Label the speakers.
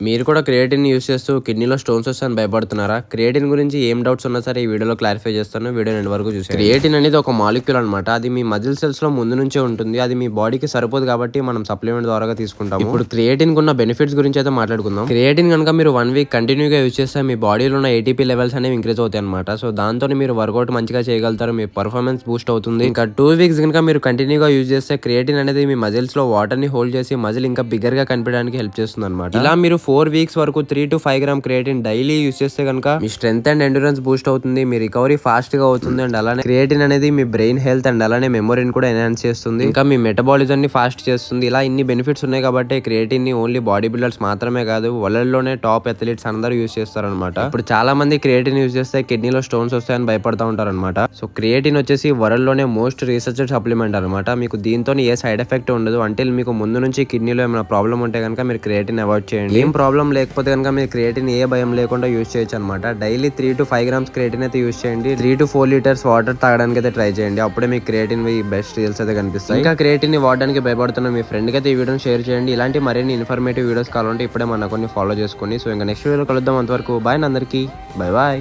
Speaker 1: మీరు కూడా creatine use చేస్తూ కిడ్నీలో స్టోన్స్ వస్తాయని భయపడుతున్నారా? క్రియేటిన్ గురించి ఏం డౌట్స్ ఉన్నా సరే ఈ వీడియోలో క్లారిఫై చేస్తాను. వీడియో ఎండ్ వరకు చూసి. క్రియేటిన్ అనేది ఒక మాలిక్యూల్ అనమాట. అది మీ మజిల్ సెల్స్ లో ముందు నుంచే ఉంటుంది. అది మీ బాడీకి సరిపోదు కాబట్టి మనం సప్లిమెంట్ ద్వారా తీసుకుంటాం. ఇప్పుడు క్రియేటిన్ ఉన్న బెనిఫిట్స్ గురించి అయితే మాట్లాడుకుందాం. క్రియేటిన్ కనుక మీరు 1 వీక్ కంటిన్యూగా యూస్ చేస్తే మీ బాడీలో ఉన్న ఏటీపీ లెవెల్స్ అనేవి ఇంక్రీజ్ అవుతాయి అనమాట. సో దాంతో మీరు వర్కౌట్ మంచిగా చేయగలుగుతారు. మీ పర్ఫార్మెన్స్ బూస్ట్ అవుతుంది. ఇంకా 2 వీక్స్ కనుక మీరు కంటిన్యూగా యూజ్ చేస్తే క్రియేటిన్ అనేది మీ మజిల్స్ లో వాటర్ ని హోల్డ్ చేసి మజిల్ ఇంకా బిగ్గర్ గా కనిపించడానికి హెల్ప్ చేస్తుంది అనమాట. ఇలా మీరు 4 వీక్స్ వరకు 3 to 5 gram creatine daily use చేస్తే కనుక మీ స్ట్రెంత్ అండ్ ఎండ్యూరెన్స్ బూస్ట్ అవుతుంది. మీ రికవరీ ఫాస్ట్ గా అవుతుంది. అండ్ అలానే క్రియేటిన్ అనేది మీ బ్రెయిన్ హెల్త్ అండ్ అలానే మెమొరీని కూడా ఎన్హాన్స్ చేస్తుంది. ఇంకా మీ మెటబాలిజం ని ఫాస్ట్ చేస్తుంది. ఇలా ఇన్ని బెనిఫిట్స్ ఉన్నాయి కాబట్టి క్రియేటిన్ ని ఓన్లీ బాడీ బిల్డర్స్ మాత్రమే కాదు, వరల్డ్ లోనే టాప్ అథ్లీట్స్ అందరూ యూస్ చేస్తారనమాట. ఇప్పుడు చాలా మంది క్రియేటిన్ యూస్ చేస్తే కిడ్నీలో స్టోన్స్ వస్తాయని భయపడతా ఉంటారు అనమాట. సో క్రియేటిన్ వచ్చేసి వరల్డ్ లోనే మోస్ట్ రీసెర్చ్డ్ సప్లిమెంట్ అనమాట. మీకు దీంతో ఏ సైడ్ ఎఫెక్ట్ ఉండదు. అంటే మీకు ముందు నుంచి కిడ్నీలో ఏమైనా ప్రాబ్లం ఉంటే కనుక మీరు క్రియేటిన్ అవాయిడ్ చేయండి. ఏం ప్రాబ్లం లేకపోతే కనుక మీరు క్రియేటిన్ ఏ భయం లేకుండా యూస్ చేయొచ్చు అనమాట. డైలీ 3 to 5 గ్రామ్స్ క్రియేటిన్ అయితే యూస్ చేయండి. 3 to 4 లీటర్స్ వాటర్ తాగడానికి అయితే ట్రై చేయండి. అప్పుడే మీకు క్రియేటిన్ బెస్ట్ రిజల్ట్స్ అయితే కనిపిస్తాయి. ఇంకా క్రియేటిన్ ని వాడడానికి భయపడుతున్న మీ ఫ్రెండ్ కి అయితే ఈ వీడియోని షేర్ చేయండి. ఇలాంటి మరిన్ని ఇన్ఫర్మేటివ్ వీడియోస్ కావాలంటే ఇప్పుడే మన కొన్ని ఫాలో చేసుకోండి. సో ఇంకా నెక్స్ట్ వీడియోలో కలుద్దాం. అంతవరకు బాయ్ అందరికీ. Bye bye.